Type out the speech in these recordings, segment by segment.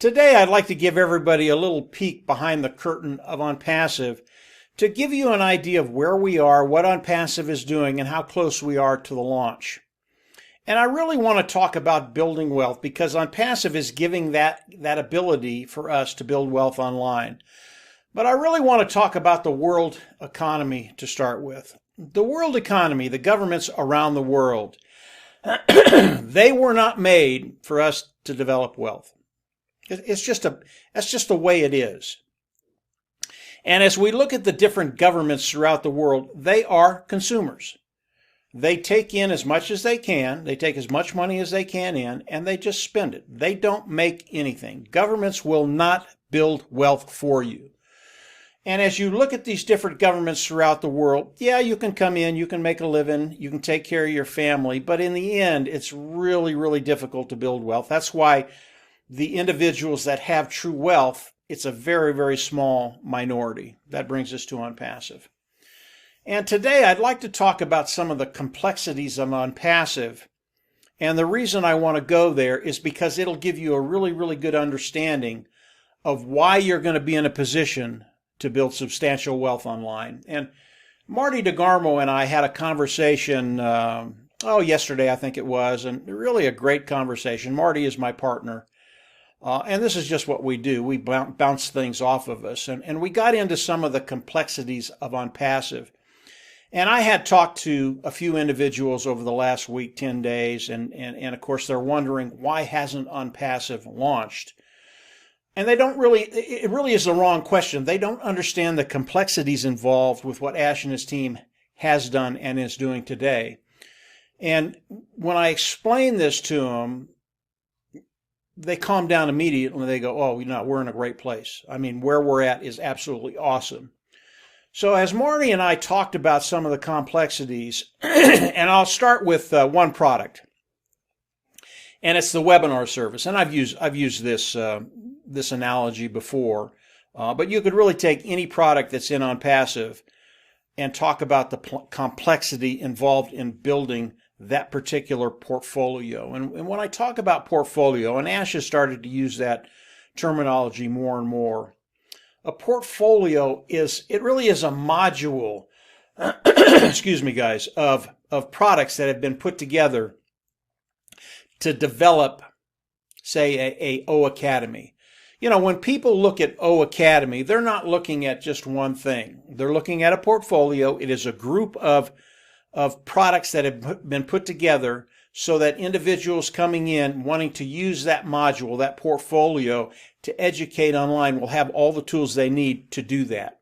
Today, I'd like to give everybody a little peek behind the curtain of Onpassive to give you an idea of where we are, what Onpassive is doing, and how close we are to the launch. And I really want to talk about building wealth because Onpassive is giving that ability for us to build wealth online. But I really want to talk about the world economy to start with. The world economy, the governments around the world, they were not made for us to develop wealth. That's just the way it is. And as we look at the different governments throughout the world, they are consumers. They take in as much as they can, they take as much money as they can in, and they just spend it. They don't make anything. Governments will not build wealth for you. And as you look at these different governments throughout the world, yeah, you can come in, you can make a living, you can take care of your family, but in the end, it's really, really difficult to build wealth. That's why the individuals that have true wealth, it's a very, very small minority. That brings us to Onpassive. And today I'd like to talk about some of the complexities of Onpassive. And the reason I want to go there is because it'll give you a really, really good understanding of why you're going to be in a position to build substantial wealth online. And Marty DeGarmo and I had a conversation, yesterday I think it was, and really a great conversation. Marty is my partner. And this is just what we do. We bounce things off of us. And we got into some of the complexities of Onpassive. And I had talked to a few individuals over the last week, 10 days, and of course they're wondering, why hasn't Onpassive launched? And they don't really, it really is the wrong question. They don't understand the complexities involved with what Ash and his team has done and is doing today. And when I explain this to them, they calm down immediately. They go, oh, we're in a great place. I mean, where we're at is absolutely awesome. So as Marty and I talked about some of the complexities, and I'll start with one product, and it's the webinar service. And I've used this analogy before, but you could really take any product that's in Onpassive and talk about the complexity involved in building that particular portfolio. And when I talk about portfolio, and Ash has started to use that terminology more and more, a portfolio really is a module, excuse me guys, of products that have been put together to develop, say, a O Academy. When people look at O Academy, they're not looking at just one thing. They're looking at a portfolio. It is a group of products that have been put together so that individuals coming in wanting to use that module, that portfolio, to educate online will have all the tools they need to do that.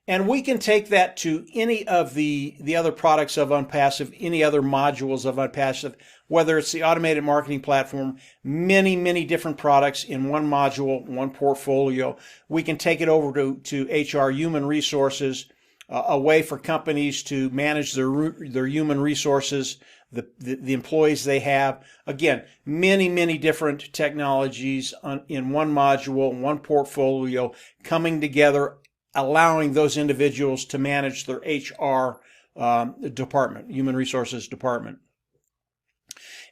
And we can take that to any of the other products of Onpassive, any other modules of Onpassive, whether it's the automated marketing platform, many, many different products in one module, one portfolio. We can take it over to HR, human resources, a way for companies to manage their human resources, the employees they have. Again, many, many different technologies in one module, one portfolio, coming together, allowing those individuals to manage their HR department, human resources department.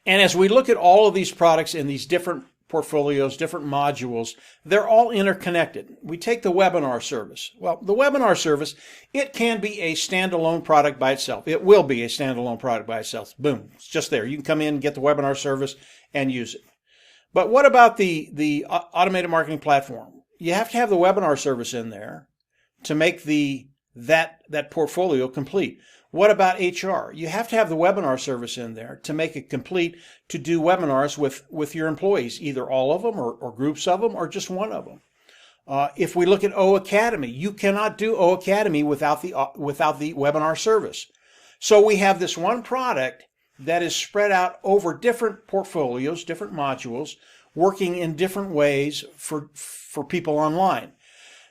And as we look at all of these products in these different portfolios, different modules, they're all interconnected. We take the webinar service. Well, the webinar service, it can be a standalone product by itself. It will be a standalone product by itself. Boom, it's just there. You can come in, get the webinar service, and use it. But what about the automated marketing platform? You have to have the webinar service in there to make that portfolio complete. What about HR? You have to have the webinar service in there to make it complete, to do webinars with your employees, either all of them or groups of them or just one of them. If we look at O Academy, you cannot do O Academy without the webinar service. So we have this one product that is spread out over different portfolios, different modules, working in different ways for people online.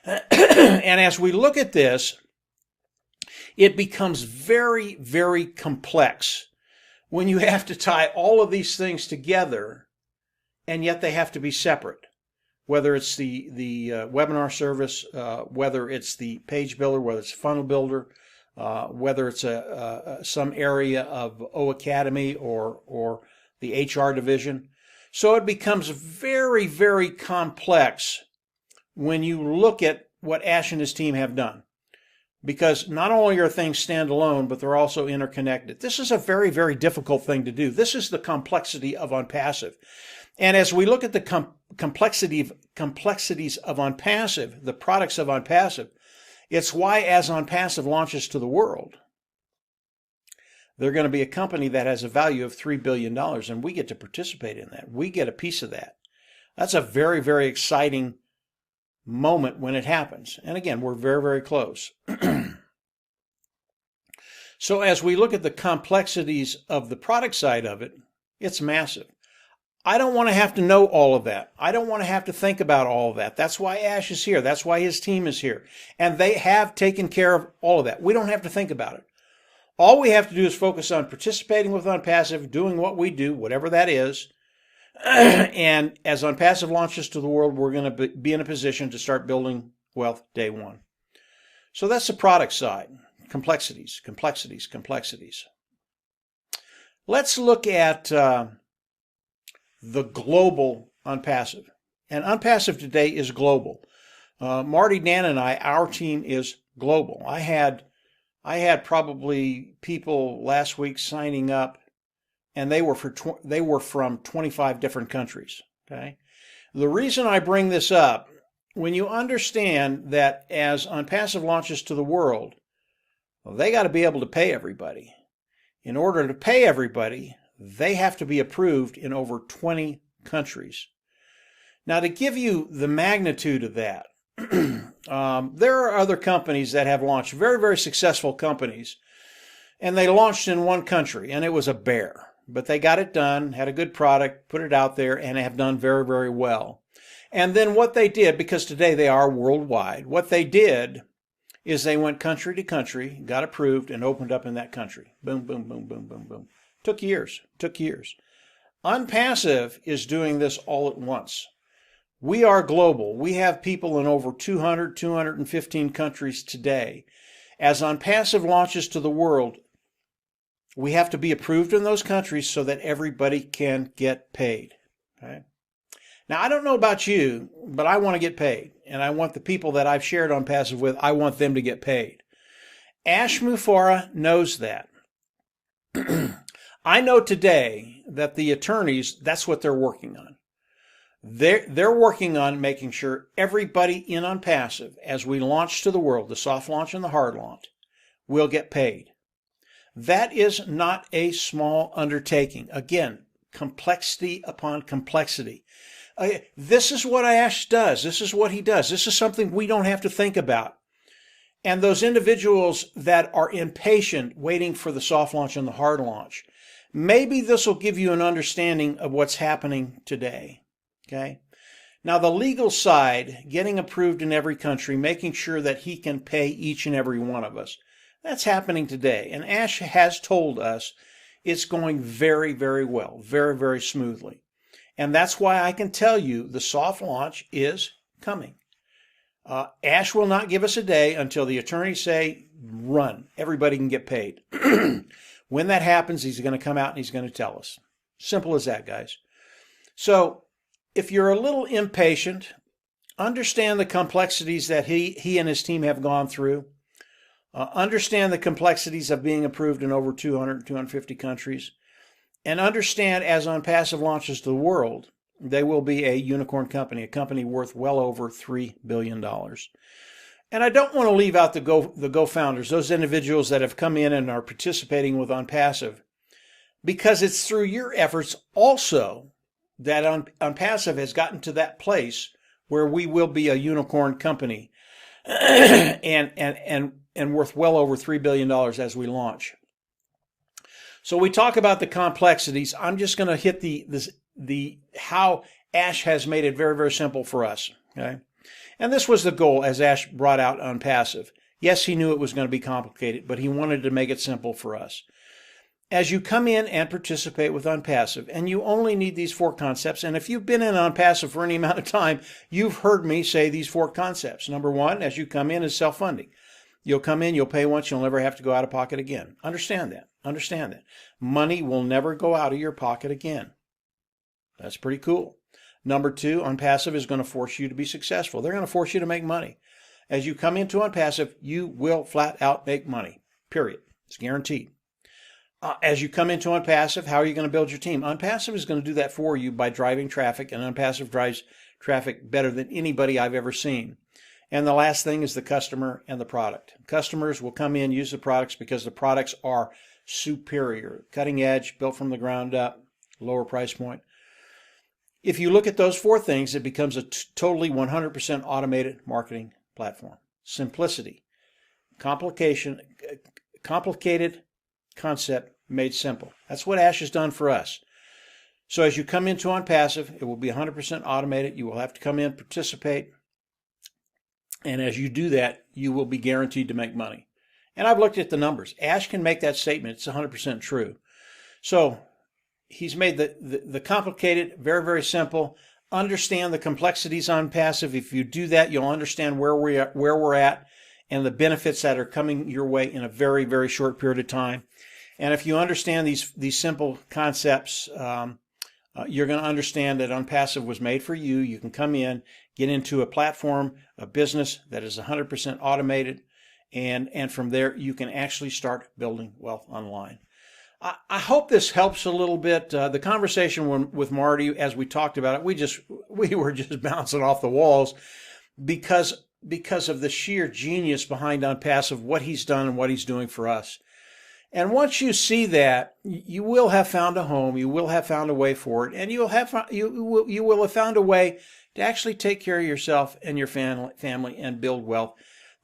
And as we look at this, it becomes very, very complex when you have to tie all of these things together, and yet they have to be separate. Whether it's the webinar service, whether it's the page builder, whether it's funnel builder, whether it's some area of O Academy or the HR division, So it becomes very, very complex when you look at what Ash and his team have done. Because not only are things standalone, but they're also interconnected. This is a very, very difficult thing to do. This is the complexity of Onpassive. And as we look at the complexities of Onpassive, the products of Onpassive, it's why as Onpassive launches to the world, they're going to be a company that has a value of $3 billion, and we get to participate in that. We get a piece of that. That's a very, very exciting moment when it happens. And again, we're very, very close. So as we look at the complexities of the product side of it, it's massive. I don't want to have to know all of that. I don't want to have to think about all of that. That's why Ash is here. That's why his team is here. And they have taken care of all of that. We don't have to think about it. All we have to do is focus on participating with Onpassive, doing what we do, whatever that is. And as Onpassive launches to the world, we're going to be in a position to start building wealth day one. So that's the product side. Complexities, complexities, complexities. Let's look at the global Onpassive. And Onpassive today is global. Marty, Dan, and our team is global. I had probably people last week signing up, and they were from 25 different countries. Okay, the reason I bring this up, when you understand that as Onpassive launches to the world, well, they got to be able to pay everybody. In order to pay everybody, they have to be approved in over 20 countries. Now, to give you the magnitude of that, there are other companies that have launched, very, very successful companies, and they launched in one country, and it was a bear. But they got it done, had a good product, put it out there, and have done very, very well. And then what they did, because today they are worldwide, what they did is they went country to country, got approved, and opened up in that country. Boom, boom, boom, boom, boom, boom. Took years. Onpassive is doing this all at once. We are global. We have people in over 200, 215 countries today. As Onpassive launches to the world, we have to be approved in those countries so that everybody can get paid. Okay? Now, I don't know about you, but I want to get paid. And I want the people that I've shared Onpassive with, I want them to get paid. Ash Mufareh knows that. I know today that the attorneys, that's what they're working on. They're working on making sure everybody in Onpassive, as we launch to the world, the soft launch and the hard launch, will get paid. That is not a small undertaking. Again, complexity upon complexity. This is what Ash does. This is what he does. This is something we don't have to think about. And those individuals that are impatient waiting for the soft launch and the hard launch, maybe this will give you an understanding of what's happening today. Okay. Now, the legal side, getting approved in every country, making sure that he can pay each and every one of us, that's happening today. And Ash has told us it's going very, very well, very, very smoothly. And that's why I can tell you the soft launch is coming. Ash will not give us a day until the attorneys say, run, everybody can get paid. When that happens, he's going to come out and he's going to tell us. Simple as that, guys. So if you're a little impatient, understand the complexities that he and his team have gone through. Understand the complexities of being approved in over 200, 250 countries. And understand as Onpassive launches to the world, they will be a unicorn company, a company worth well over $3 billion. And I don't want to leave out the Go-founders, those individuals that have come in and are participating with Onpassive, because it's through your efforts also that Onpassive has gotten to that place where we will be a unicorn company and worth well over $3 billion as we launch. So we talk about the complexities. I'm just going to hit the how Ash has made it very, very simple for us. Okay, and this was the goal as Ash brought out Onpassive. Yes, he knew it was going to be complicated, but he wanted to make it simple for us. As you come in and participate with Onpassive, and you only need these 4 concepts, and if you've been in Onpassive for any amount of time, you've heard me say these 4 concepts. Number 1, as you come in, is self-funding. You'll come in, you'll pay once, you'll never have to go out of pocket again. Understand that. Understand that. Money will never go out of your pocket again. That's pretty cool. Number two, Onpassive is going to force you to be successful. They're going to force you to make money. As you come into Onpassive, you will flat out make money, period. It's guaranteed. As you come into Onpassive, how are you going to build your team? Onpassive is going to do that for you by driving traffic, and Onpassive drives traffic better than anybody I've ever seen. And the last thing is the customer and the product. Customers will come in, use the products because the products are superior, cutting edge, built from the ground up, lower price point. If you look at those four things, it becomes a totally 100% automated marketing platform. Simplicity, complicated concept made simple. That's what Ash has done for us. So as you come into Onpassive, it will be 100% automated. You will have to come in, participate. And as you do that, you will be guaranteed to make money. And I've looked at the numbers. Ash can make that statement. It's 100% true. So he's made the complicated very, very simple. Understand the complexities on Onpassive. If you do that, you'll understand where we're at and the benefits that are coming your way in a very, very short period of time. And if you understand these simple concepts, you're going to understand that Onpassive was made for you. You can come in, get into a platform, a business that is 100% automated, and from there you can actually start building wealth online. I hope this helps a little bit. The conversation with Marty, as we talked about it, we were just bouncing off the walls because of the sheer genius behind Onpassive, what he's done and what he's doing for us. And once you see that, you will have found a home. You will have found a way for it, and you will have found a way to actually take care of yourself and your family and build wealth.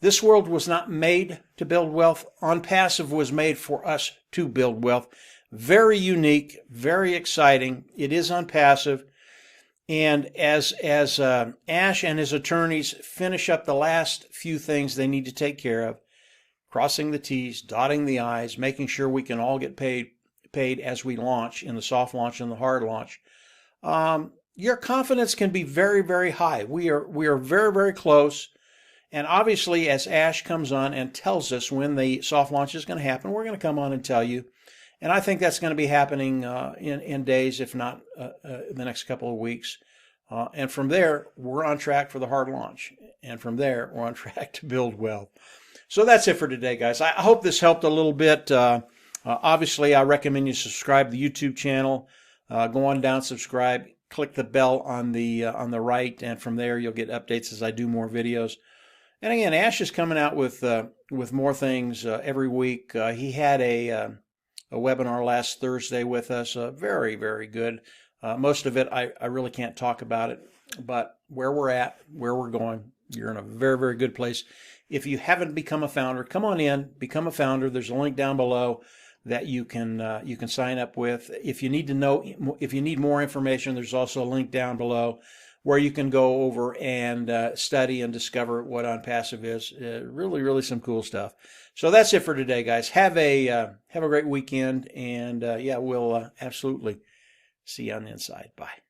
This world was not made to build wealth. Onpassive was made for us to build wealth. Very unique, very exciting. It is Onpassive. And as Ash and his attorneys finish up the last few things they need to take care of, crossing the T's, dotting the I's, making sure we can all get paid as we launch in the soft launch and the hard launch, your confidence can be very, very high. We are very, very close. And obviously, as Ash comes on and tells us when the soft launch is going to happen, we're going to come on and tell you. And I think that's going to be happening in days, if not the next couple of weeks. And from there, we're on track for the hard launch. And from there, we're on track to build wealth. So that's it for today, guys. I hope this helped a little bit. Obviously, I recommend you subscribe to the YouTube channel. Go on down, subscribe, click the bell on the right, and from there you'll get updates as I do more videos. And again, Ash is coming out with more things every week. He had a webinar last Thursday with us. Very, very good. Most of it, I really can't talk about it, but where we're at, where we're going, you're in a very, very good place. If you haven't become a founder, come on in, become a founder. There's a link down below that you can sign up with. If you need more information, there's also a link down below where you can go over and study and discover what Onpassive is. Really, really some cool stuff. So that's it for today, guys. Have a great weekend, and yeah, we'll absolutely see you on the inside. Bye.